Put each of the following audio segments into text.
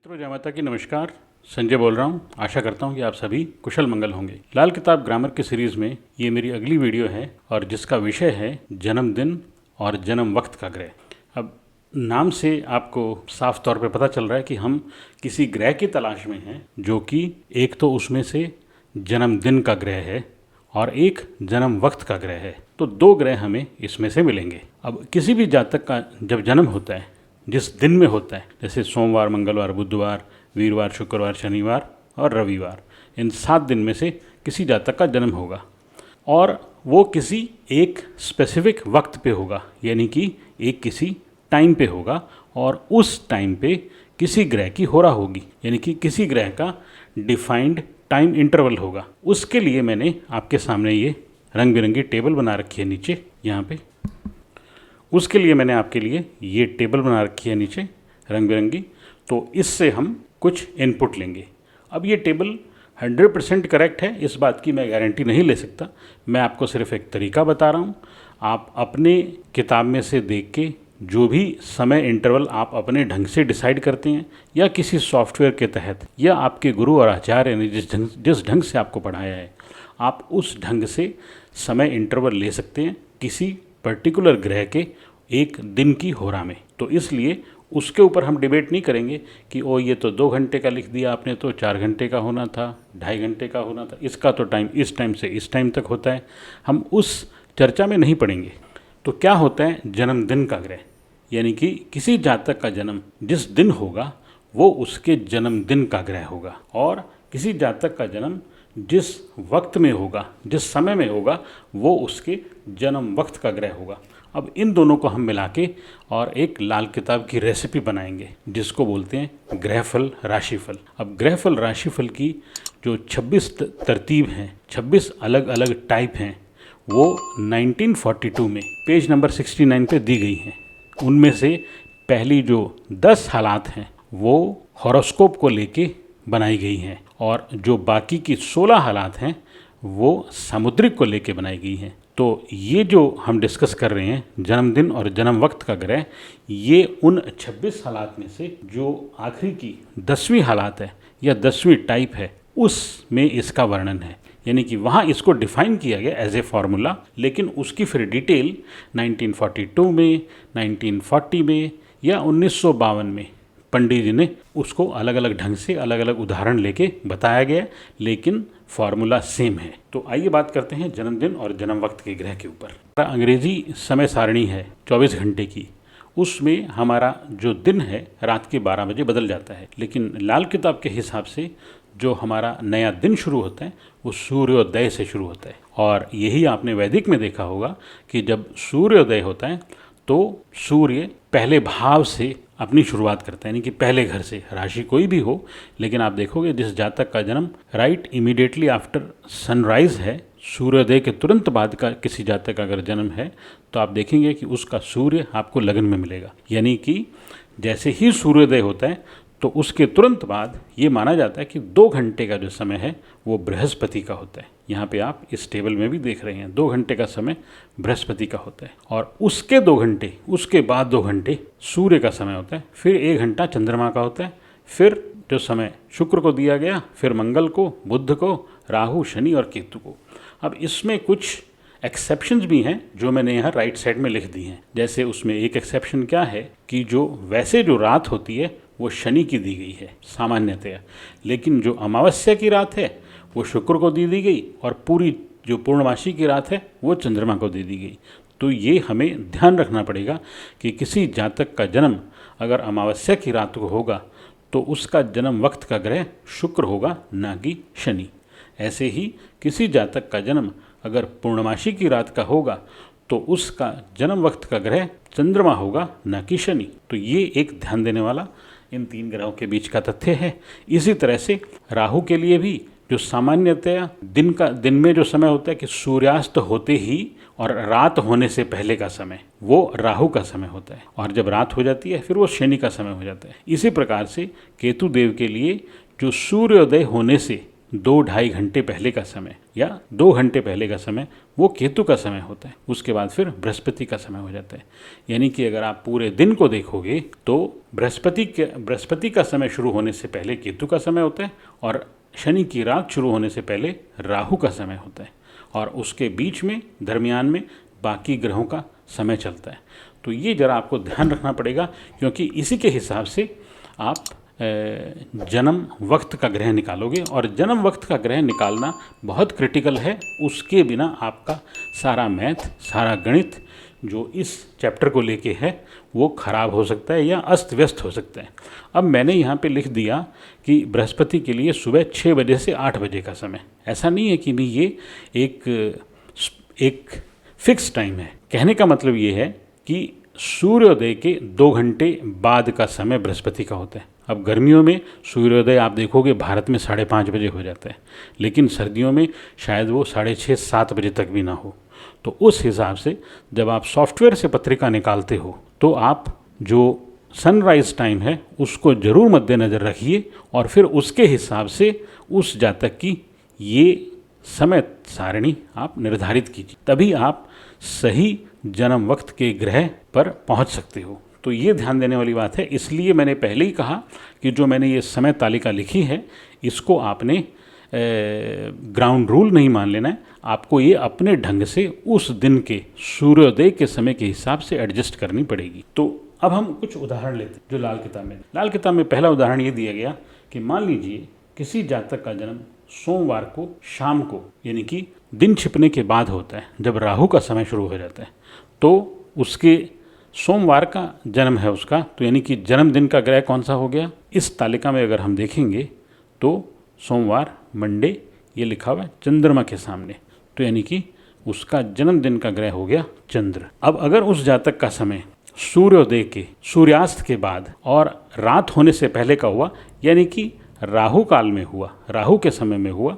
मित्रों, जय माता की नमस्कार। संजय बोल रहा हूँ। आशा करता हूँ कि आप सभी कुशल मंगल होंगे। लाल किताब ग्रामर की सीरीज़ में ये मेरी अगली वीडियो है और जिसका विषय है जन्मदिन और जन्म वक्त का ग्रह। अब नाम से आपको साफ तौर पे पता चल रहा है कि हम किसी ग्रह की तलाश में हैं, जो कि एक तो उसमें से जन्मदिन का ग्रह है और एक जन्म वक्त का ग्रह है। तो दो ग्रह हमें इसमें से मिलेंगे। अब किसी भी जातक का जब जन्म होता है, जिस दिन में होता है, जैसे सोमवार, मंगलवार, बुधवार, वीरवार, शुक्रवार, शनिवार और रविवार, इन 7 दिन में से किसी जातक का जन्म होगा और वो किसी एक स्पेसिफिक वक्त पे होगा, यानी कि एक किसी टाइम पे होगा और उस टाइम पे किसी ग्रह की होरा होगी, यानी कि किसी ग्रह का डिफाइंड टाइम इंटरवल होगा। उसके लिए मैंने आपके सामने ये रंग बिरंगी टेबल बना रखी है नीचे यहाँ पे। उसके लिए मैंने आपके लिए ये टेबल बना रखी है नीचे रंग बिरंगी। तो इससे हम कुछ इनपुट लेंगे। अब ये टेबल 100% करेक्ट है, इस बात की मैं गारंटी नहीं ले सकता। मैं आपको सिर्फ एक तरीका बता रहा हूँ। आप अपने किताब में से देख के जो भी समय इंटरवल आप अपने ढंग से डिसाइड करते हैं, या किसी सॉफ्टवेयर के तहत, या आपके गुरु और आचार्य ने जिस ढंग से आपको पढ़ाया है, आप उस ढंग से समय इंटरवल ले सकते हैं किसी पर्टिकुलर ग्रह के एक दिन की होरा में। तो इसलिए उसके ऊपर हम डिबेट नहीं करेंगे कि ओ ये तो 2 घंटे का लिख दिया आपने, तो 4 घंटे का होना था, 2.5 घंटे का होना था, इसका तो टाइम इस टाइम से इस टाइम तक होता है। हम उस चर्चा में नहीं पड़ेंगे। तो क्या होता है जन्मदिन का ग्रह, यानी कि किसी जातक का जन्म जिस दिन होगा वो उसके जन्मदिन का ग्रह होगा, और किसी जातक का जन्म जिस वक्त में होगा, जिस समय में होगा, वो उसके जन्म वक्त का ग्रह होगा। अब इन दोनों को हम मिला के और एक लाल किताब की रेसिपी बनाएंगे, जिसको बोलते हैं ग्रहफल राशिफल। अब ग्रहफल राशिफल की जो 26 तरतीब हैं, 26 अलग अलग टाइप हैं, वो 1942 में पेज नंबर 69 पे दी गई हैं। उनमें से पहली जो 10 हालात हैं वो हॉरोस्कोप को लेके बनाई गई हैं, और जो बाकी की 16 हालात हैं वो सामुद्रिक को लेके बनाई गई हैं। तो ये जो हम डिस्कस कर रहे हैं जन्मदिन और जन्म वक्त का ग्रह, ये उन 26 हालात में से जो आखिरी की 10वीं हालात है या 10वीं टाइप है, उसमें इसका वर्णन है। यानी कि वहाँ इसको डिफाइन किया गया एज ए फार्मूला, लेकिन उसकी फिर डिटेल 1942 में, 1940 में या 1952 में पंडित जी ने उसको अलग अलग ढंग से अलग अलग उदाहरण लेके बताया गया, लेकिन फार्मूला सेम है। तो आइए बात करते हैं जन्मदिन और जन्म वक्त के ग्रह के ऊपर। अंग्रेजी समय सारणी है 24 घंटे की, उसमें हमारा जो दिन है रात के 12 बजे बदल जाता है, लेकिन लाल किताब के हिसाब से जो हमारा नया दिन शुरू होता है वो सूर्योदय से शुरू होता है। और यही आपने वैदिक में देखा होगा कि जब सूर्योदय होता है तो सूर्य पहले भाव से अपनी शुरुआत करता है, यानी कि पहले घर से, राशि कोई भी हो। लेकिन आप देखोगे जिस जातक का जन्म राइट इमीडिएटली आफ्टर सनराइज है, सूर्योदय के तुरंत बाद का किसी जातक का अगर जन्म है, तो आप देखेंगे कि उसका सूर्य आपको लगन में मिलेगा। यानी कि जैसे ही सूर्योदय होता है तो उसके तुरंत बाद ये माना जाता है कि 2 घंटे का जो समय है वो बृहस्पति का होता है। यहाँ पे आप इस टेबल में भी देख रहे हैं 2 घंटे का समय बृहस्पति का होता है, और उसके 2 घंटे, उसके बाद 2 घंटे सूर्य का समय होता है, फिर 1 घंटा चंद्रमा का होता है, फिर जो समय शुक्र को दिया गया, फिर मंगल को, बुध को, राहु, शनि और केतु को। अब इसमें कुछ एक्सेप्शंस भी हैं जो मैंने यहाँ राइट साइड में लिख दी हैं। जैसे उसमें एक एक्सेप्शन क्या है कि जो वैसे जो रात होती है वो शनि की दी गई है सामान्यतया, लेकिन जो अमावस्या की रात है वो शुक्र को दी गई, और पूरी जो पूर्णमासी की रात है वो चंद्रमा को दे दी गई। तो ये हमें ध्यान रखना पड़ेगा कि किसी जातक का जन्म अगर अमावस्या की रात को होगा तो उसका जन्म वक्त का ग्रह शुक्र होगा, ना कि शनि। ऐसे ही किसी जातक का जन्म अगर पूर्णमासी की रात का होगा तो उसका जन्म वक्त का ग्रह चंद्रमा होगा, ना कि शनि। तो ये एक ध्यान देने वाला इन 3 ग्रहों के बीच का तथ्य है। इसी तरह से राहु के लिए भी जो सामान्यतया दिन में जो समय होता है कि सूर्यास्त होते ही और रात होने से पहले का समय, वो राहु का समय होता है, और जब रात हो जाती है फिर वो शनि का समय हो जाता है। इसी प्रकार से केतु देव के लिए जो सूर्योदय होने से 2-2.5 घंटे पहले का समय या 2 घंटे पहले का समय वो केतु का समय होता है। उसके बाद फिर बृहस्पति का समय हो जाता है। यानी कि अगर आप पूरे दिन को देखोगे तो बृहस्पति का समय शुरू होने से पहले केतु का समय होता है और शनि की रात शुरू होने से पहले राहु का समय होता है और उसके बीच में दरमियान में बाकी ग्रहों का समय चलता है। तो ये ज़रा आपको ध्यान रखना पड़ेगा, क्योंकि इसी के हिसाब से आप जन्म वक्त का ग्रह निकालोगे और जन्म वक्त का ग्रह निकालना बहुत क्रिटिकल है। उसके बिना आपका सारा मैथ, सारा गणित जो इस चैप्टर को लेके है वो खराब हो सकता है या अस्त व्यस्त हो सकता है। अब मैंने यहाँ पे लिख दिया कि बृहस्पति के लिए सुबह 6 बजे से 8 बजे का समय। ऐसा नहीं है कि भी ये एक फिक्स टाइम है। कहने का मतलब ये है कि सूर्योदय के 2 घंटे बाद का समय बृहस्पति का होता है। अब गर्मियों में सूर्योदय आप देखोगे भारत में 5:30 बजे हो जाता है, लेकिन सर्दियों में शायद वो 6:30-7 बजे तक भी ना हो। तो उस हिसाब से जब आप सॉफ्टवेयर से पत्रिका निकालते हो तो आप जो सनराइज़ टाइम है उसको ज़रूर मद्देनज़र रखिए और फिर उसके हिसाब से उस जातक की ये समय सारणी आप निर्धारित कीजिए, तभी आप सही जन्म वक्त के ग्रह पर पहुंच सकते हो। तो ये ध्यान देने वाली बात है। इसलिए मैंने पहले ही कहा कि जो मैंने ये समय तालिका लिखी है इसको आपने ग्राउंड रूल नहीं मान लेना है। आपको ये अपने ढंग से उस दिन के सूर्योदय के समय के हिसाब से एडजस्ट करनी पड़ेगी। तो अब हम कुछ उदाहरण लेते हैं जो लाल किताब में पहला उदाहरण ये दिया गया कि मान लीजिए किसी जातक का जन्म सोमवार को शाम को, यानी कि दिन छिपने के बाद होता है, जब राहु का समय शुरू हो जाता है, तो उसके सोमवार का जन्म है उसका, तो यानी कि जन्मदिन का ग्रह कौन सा हो गया। इस तालिका में अगर हम देखेंगे तो सोमवार, मंडे, ये लिखा हुआ है चंद्रमा के सामने, तो यानी कि उसका जन्मदिन का ग्रह हो गया चंद्र। अब अगर उस जातक का समय सूर्योदय के, सूर्यास्त के बाद और रात होने से पहले का हुआ, यानी कि राहु काल में हुआ, राहु के समय में हुआ,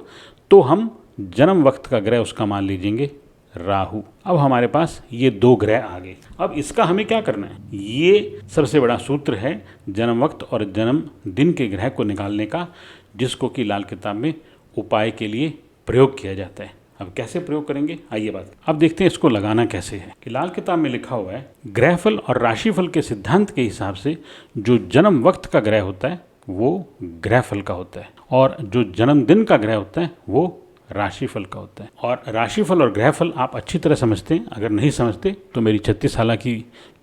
तो हम जन्म वक्त का ग्रह उसका मान लीजिएंगे राहु। अब हमारे पास ये 2 ग्रह आ गए। अब इसका हमें क्या करना है, ये सबसे बड़ा सूत्र है जन्म वक्त और जन्म दिन के ग्रह को निकालने का, जिसको कि लाल किताब में उपाय के लिए प्रयोग किया जाता है। अब कैसे प्रयोग करेंगे, आइए बात। अब देखते हैं इसको लगाना कैसे है। कि लाल किताब में लिखा हुआ है ग्रहफल और राशिफल के सिद्धांत के हिसाब से जो जन्म वक्त का ग्रह होता है वो ग्रहफल का होता है और जो जन्मदिन का ग्रह होता है वो राशिफल का होता है। और राशिफल और ग्रहफल आप अच्छी तरह समझते हैं। अगर नहीं समझते तो मेरी 36 साल की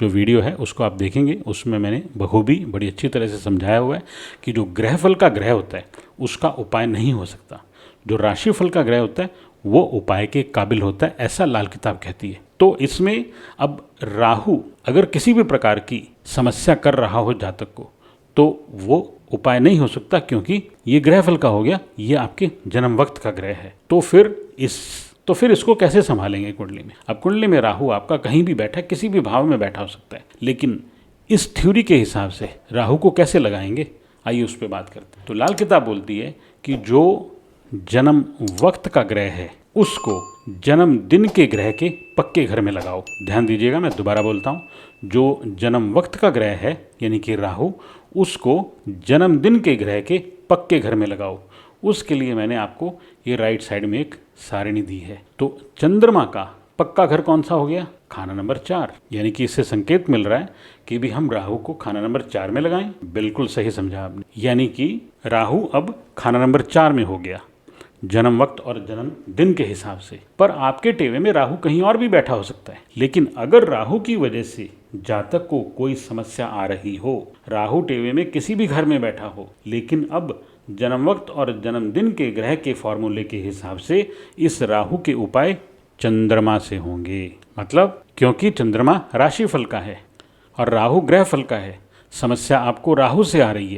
जो वीडियो है उसको आप देखेंगे, उसमें मैंने बखूबी बड़ी अच्छी तरह से समझाया हुआ है कि जो ग्रहफल का ग्रह होता है उसका उपाय नहीं हो सकता, जो राशिफल का ग्रह होता है वो उपाय के काबिल होता है, ऐसा लाल किताब कहती है। तो इसमें अब राहु अगर किसी भी प्रकार की समस्या कर रहा हो जातक को, तो वो उपाय नहीं हो सकता, क्योंकि ये ग्रहफल का हो गया, ये आपके जन्म वक्त का ग्रह है। तो फिर इसको कैसे संभालेंगे कुंडली में। अब कुंडली में राहु आपका कहीं भी बैठा, किसी भी भाव में बैठा हो सकता है, लेकिन इस थ्योरी के हिसाब से राहु को कैसे लगाएंगे, आइए उस पर बात करते हैं। तो लाल किताब बोलती है कि जो जन्म वक्त का ग्रह है उसको जन्म दिन के ग्रह के पक्के घर में लगाओ। ध्यान दीजिएगा, मैं दोबारा बोलता हूँ, जो जन्म वक्त का ग्रह है यानी कि राहु, उसको जन्मदिन के ग्रह के पक्के घर में लगाओ। उसके लिए मैंने आपको ये राइट साइड में एक सारणी दी है। तो चंद्रमा का पक्का घर कौन सा हो गया, खाना नंबर 4, यानी कि इससे संकेत मिल रहा है कि भी हम राहु को खाना नंबर 4 में लगाएं। बिल्कुल सही समझा आपने, यानी कि राहु अब खाना नंबर 4 में हो गया जन्म वक्त और जन्म दिन के हिसाब से। पर आपके टेवे में राहु कहीं और भी बैठा हो सकता है, लेकिन अगर राहु की वजह से जातक को कोई समस्या आ रही हो, राहु टेवे में किसी भी घर में बैठा हो, लेकिन अब जन्म वक्त और जन्मदिन के ग्रह के फॉर्मूले के हिसाब से इस राहु के उपाय चंद्रमा से होंगे। मतलब क्योंकि चंद्रमा राशिफल का है और राहु ग्रहफल का है, समस्या आपको राहु से आ रही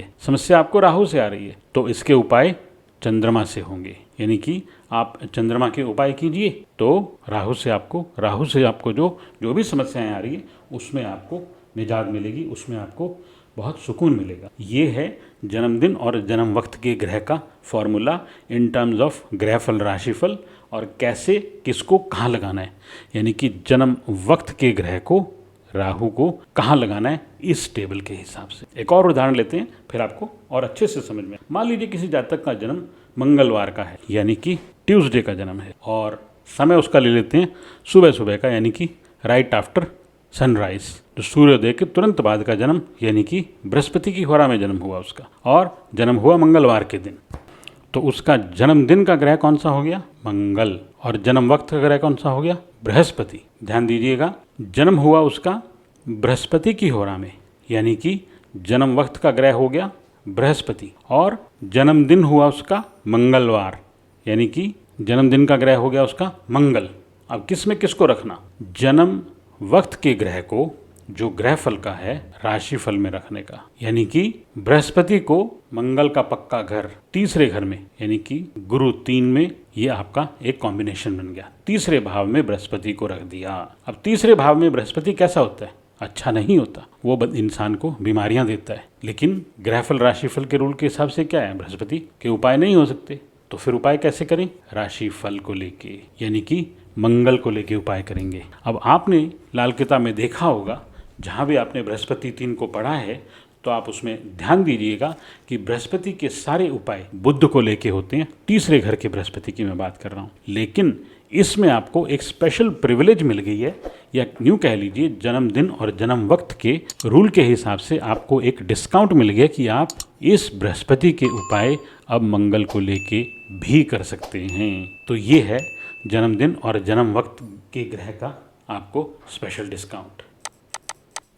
है, तो इसके उपाय चंद्रमा से होंगे। यानी कि आप चंद्रमा के उपाय कीजिए तो राहु से आपको जो भी समस्याएं आ रही है उसमें आपको निजात मिलेगी, उसमें आपको बहुत सुकून मिलेगा। ये है जन्मदिन और जन्म वक्त के ग्रह का फॉर्मूला इन टर्म्स ऑफ ग्रहफल राशिफल, और कैसे किसको कहाँ लगाना है, यानी कि जन्म वक्त के ग्रह को, राहु को कहाँ लगाना है इस टेबल के हिसाब से। एक और उदाहरण लेते हैं, फिर आपको और अच्छे से समझ में। मान लीजिए किसी जातक का जन्म मंगलवार का है यानी कि ट्यूसडे का जन्म है, और समय उसका ले लेते हैं सुबह सुबह का यानी कि राइट आफ्टर सनराइज, जो सूर्योदय के तुरंत बाद का जन्म यानी कि बृहस्पति की होरा में जन्म हुआ उसका, और जन्म हुआ मंगलवार के दिन। तो उसका जन्मदिन का ग्रह कौन सा हो गया? मंगल। और जन्म वक्त का ग्रह कौन सा हो गया? बृहस्पति। ध्यान दीजिएगा, जन्म हुआ उसका बृहस्पति की होरा में यानी कि जन्म वक्त का ग्रह हो गया बृहस्पति, और जन्मदिन हुआ उसका मंगलवार यानी कि जन्मदिन का ग्रह हो गया उसका मंगल। अब किस में किसको रखना? जन्म वक्त के ग्रह को, जो ग्रह फल का है, राशि फल में रखने का, यानी कि बृहस्पति को मंगल का पक्का घर तीसरे घर में यानी कि गुरु 3 में, ये आपका एक कॉम्बिनेशन बन गया। तीसरे भाव में बृहस्पति को रख दिया। अब तीसरे भाव में बृहस्पति कैसा होता है? अच्छा नहीं होता, वो इंसान को बीमारियां देता है। लेकिन ग्रहफल राशिफल के रूल के हिसाब से क्या है? बृहस्पति के उपाय नहीं हो सकते, तो फिर उपाय कैसे करें? राशिफल को लेके यानी कि मंगल को लेके उपाय करेंगे। अब आपने लाल किताब में देखा होगा, जहाँ भी आपने बृहस्पति 3 को पढ़ा है, तो आप उसमें ध्यान दीजिएगा कि बृहस्पति के सारे उपाय बुध को लेके होते हैं। तीसरे घर के बृहस्पति की मैं बात कर रहा हूँ, लेकिन इसमें आपको एक स्पेशल प्रिविलेज मिल गई है, या यूँ कह लीजिए जन्मदिन और जन्म वक्त के रूल के हिसाब से आपको एक डिस्काउंट मिल गया कि आप इस बृहस्पति के उपाय अब मंगल को लेके भी कर सकते हैं। तो ये है जन्मदिन और जन्म वक्त के ग्रह का आपको स्पेशल डिस्काउंट।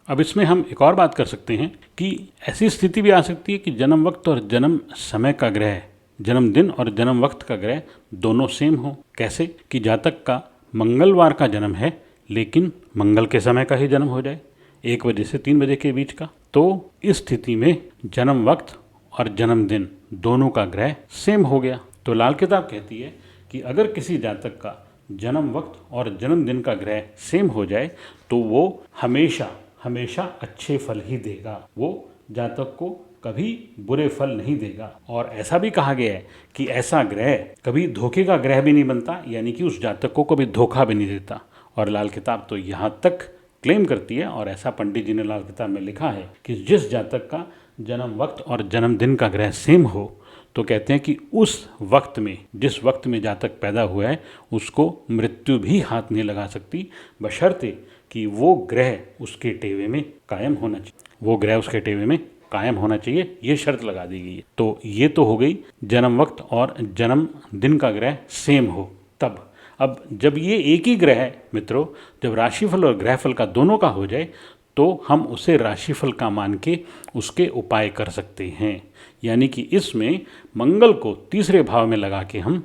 अब इसमें हम एक और बात कर सकते हैं कि ऐसी स्थिति भी आ सकती है कि जन्म वक्त और जन्म समय का ग्रह, जन्मदिन और जन्म वक्त का ग्रह दोनों सेम हो। कैसे? कि जातक का मंगलवार का जन्म है लेकिन मंगल के समय का ही जन्म हो जाए, 1 बजे से 3 बजे के बीच का, तो इस स्थिति में जन्म वक्त और जन्मदिन दोनों का ग्रह सेम हो गया। तो लाल किताब कहती है कि अगर किसी जातक का जन्म वक्त और जन्मदिन का ग्रह सेम हो जाए तो वो हमेशा हमेशा अच्छे फल ही देगा, वो जातक को कभी बुरे फल नहीं देगा। और ऐसा भी कहा गया है कि ऐसा ग्रह कभी धोखे का ग्रह भी नहीं बनता, यानी कि उस जातक को कभी धोखा भी नहीं देता। और लाल किताब तो यहाँ तक क्लेम करती है, और ऐसा पंडित जी ने लाल किताब में लिखा है कि जिस जातक का जन्म वक्त और जन्मदिन का ग्रह सेम हो, तो कहते हैं कि उस वक्त में, जिस वक्त में जातक पैदा हुआ है, उसको मृत्यु भी हाथ नहीं लगा सकती, बशर्ते कि वो ग्रह उसके टेवे में कायम होना चाहिए, वो ग्रह उसके टेवे में कायम होना चाहिए, ये शर्त लगा दी गई है। तो ये तो हो गई जन्म वक्त और जन्म दिन का ग्रह सेम हो तब। अब जब ये एक ही ग्रह है मित्रों, जब राशिफल और ग्रहफल का दोनों का हो जाए, तो हम उसे राशिफल का मान के उसके उपाय कर सकते हैं। यानी कि इसमें मंगल को तीसरे भाव में लगा के हम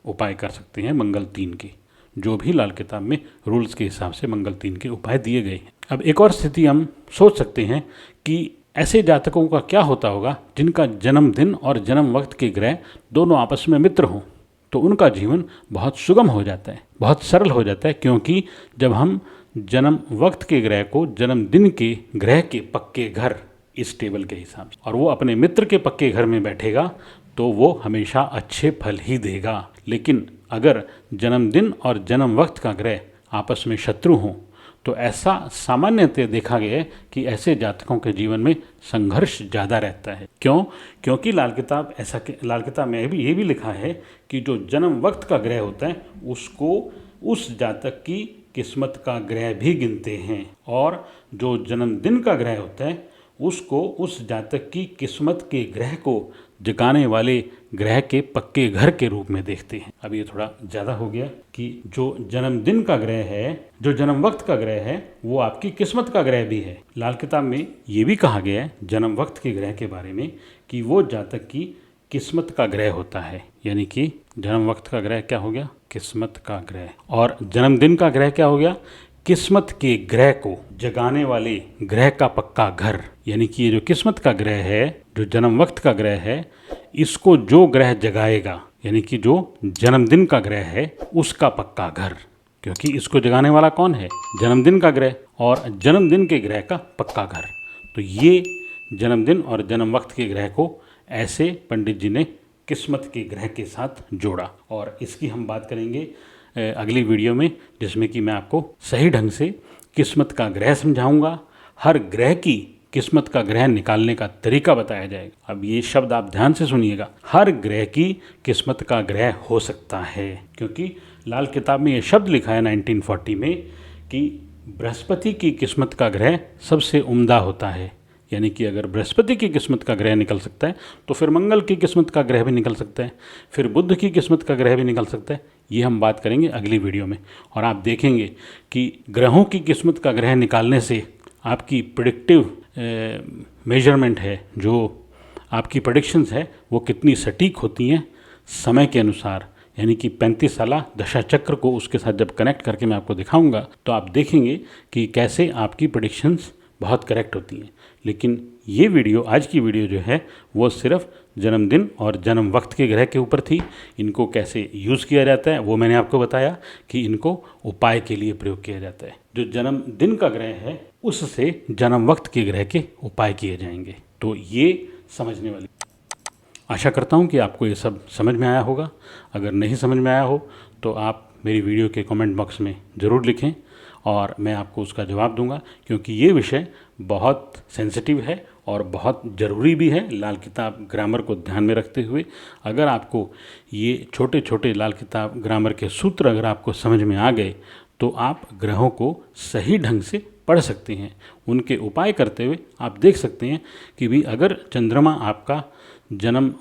उपाय कर सकते हैं, मंगल 3 के, जो भी लाल किताब में रूल्स के हिसाब से मंगल 3 के उपाय दिए गए हैं। अब एक और स्थिति हम सोच सकते हैं कि ऐसे जातकों का क्या होता होगा जिनका जन्मदिन और जन्म वक्त के ग्रह दोनों आपस में मित्र हों, तो उनका जीवन बहुत सुगम हो जाता है, बहुत सरल हो जाता है। क्योंकि जब हम जन्म वक्त के ग्रह को जन्मदिन के ग्रह के पक्के घर, इस टेबल के हिसाब से, और वो अपने मित्र के पक्के घर में बैठेगा, तो वो हमेशा अच्छे फल ही देगा। लेकिन अगर जन्मदिन और जन्म वक्त का ग्रह आपस में शत्रु हों, तो ऐसा सामान्यतः देखा गया है कि ऐसे जातकों के जीवन में संघर्ष ज़्यादा रहता है। क्यों? क्योंकि लाल किताब में ये भी लिखा है कि जो जन्म वक्त का ग्रह होता है उसको उस जातक की किस्मत का ग्रह भी गिनते हैं, और जो जन्मदिन का ग्रह होता है उसको उस जातक की किस्मत के ग्रह को जगाने वाले ग्रह के पक्के घर के रूप में देखते हैं। अब ये थोड़ा ज़्यादा हो गया कि जो जन्मदिन का ग्रह है, जो जन्म वक्त का ग्रह है, वो आपकी किस्मत का ग्रह भी है। लाल किताब में ये भी कहा गया है जन्म वक्त के ग्रह के बारे में कि वो जातक की किस्मत का ग्रह होता है। यानी कि जन्म वक्त का ग्रह क्या हो गया? किस्मत का ग्रह। और जन्मदिन का ग्रह क्या हो गया? किस्मत के ग्रह को जगाने वाले ग्रह का पक्का घर। यानी कि ये जो किस्मत का ग्रह है, जो जन्म वक्त का ग्रह है, इसको जो ग्रह जगाएगा, यानी कि जो जन्मदिन का ग्रह है, उसका पक्का घर। क्योंकि इसको जगाने वाला कौन है? जन्मदिन का ग्रह, और जन्मदिन के ग्रह का पक्का घर। तो ये जन्मदिन और जन्म वक्त के ग्रह को ऐसे पंडित जी ने किस्मत के ग्रह के साथ जोड़ा। और इसकी हम बात करेंगे अगली वीडियो में, जिसमें कि मैं आपको सही ढंग से किस्मत का ग्रह समझाऊंगा, हर ग्रह की किस्मत का ग्रह निकालने का तरीका बताया जाएगा। अब ये शब्द आप ध्यान से सुनिएगा, हर ग्रह की किस्मत का ग्रह हो सकता है, क्योंकि लाल किताब में ये शब्द लिखा है 1940 में कि बृहस्पति की किस्मत का ग्रह सबसे उम्दा होता है। यानी कि अगर बृहस्पति की किस्मत का ग्रह निकल सकता है तो फिर मंगल की किस्मत का ग्रह भी निकल सकता है, फिर बुध की किस्मत का ग्रह भी निकल सकता है। ये हम बात करेंगे अगली वीडियो में। और आप देखेंगे कि ग्रहों की किस्मत का ग्रह निकालने से आपकी प्रिडिक्टिव मेजरमेंट है, जो आपकी प्रेडिक्शंस है वो कितनी सटीक होती हैं समय के अनुसार। यानी कि 35 साला दशा चक्र को उसके साथ जब कनेक्ट करके मैं आपको दिखाऊंगा तो आप देखेंगे कि कैसे आपकी प्रेडिक्शंस बहुत करेक्ट होती हैं। लेकिन ये वीडियो, आज की वीडियो जो है वो सिर्फ जन्मदिन और जन्म वक्त के ग्रह के ऊपर थी। इनको कैसे यूज़ किया जाता है वो मैंने आपको बताया कि इनको उपाय के लिए प्रयोग किया जाता है। जो जन्मदिन का ग्रह है उससे जन्म वक्त के ग्रह के उपाय किए जाएंगे। तो ये समझने वाली, आशा करता हूँ कि आपको ये सब समझ में आया होगा। अगर नहीं समझ में आया हो तो आप मेरी वीडियो के कमेंट बॉक्स में ज़रूर लिखें और मैं आपको उसका जवाब दूंगा, क्योंकि ये विषय बहुत सेंसिटिव है और बहुत ज़रूरी भी है। लाल किताब ग्रामर को ध्यान में रखते हुए अगर आपको ये छोटे छोटे लाल किताब ग्रामर के सूत्र अगर आपको समझ में आ गए तो आप ग्रहों को सही ढंग से पढ़ सकते हैं। उनके उपाय करते हुए आप देख सकते हैं कि भी अगर चंद्रमा आपका जन्म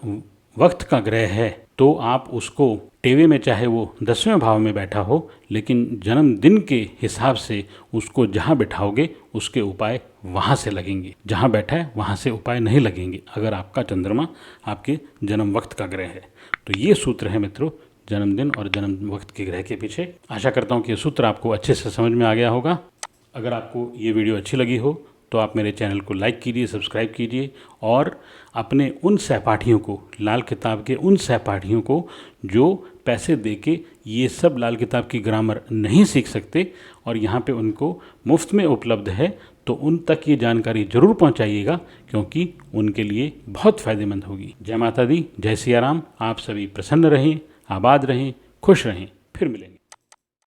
वक्त का ग्रह है तो आप उसको टेवे में, चाहे वो 10वें भाव में बैठा हो, लेकिन जन्मदिन के हिसाब से उसको जहाँ बिठाओगे उसके उपाय वहाँ से लगेंगे। जहाँ बैठा है वहाँ से उपाय नहीं लगेंगे अगर आपका चंद्रमा आपके जन्म वक्त का ग्रह है। तो ये सूत्र है मित्रों जन्मदिन और जन्म वक्त के ग्रह के पीछे। आशा करता हूँ कि ये सूत्र आपको अच्छे से समझ में आ गया होगा। अगर आपको ये वीडियो अच्छी लगी हो तो आप मेरे चैनल को लाइक कीजिए, सब्सक्राइब कीजिए और अपने उन सहपाठियों को, लाल किताब के उन सहपाठियों को जो पैसे देके ये सब लाल किताब की ग्रामर नहीं सीख सकते और यहाँ पे उनको मुफ्त में उपलब्ध है, तो उन तक ये जानकारी ज़रूर पहुँचाइएगा, क्योंकि उनके लिए बहुत फ़ायदेमंद होगी। जय माता दी, जय सिया राम। आप सभी प्रसन्न रहें, आबाद रहें, खुश रहें। फिर मिलेंगे।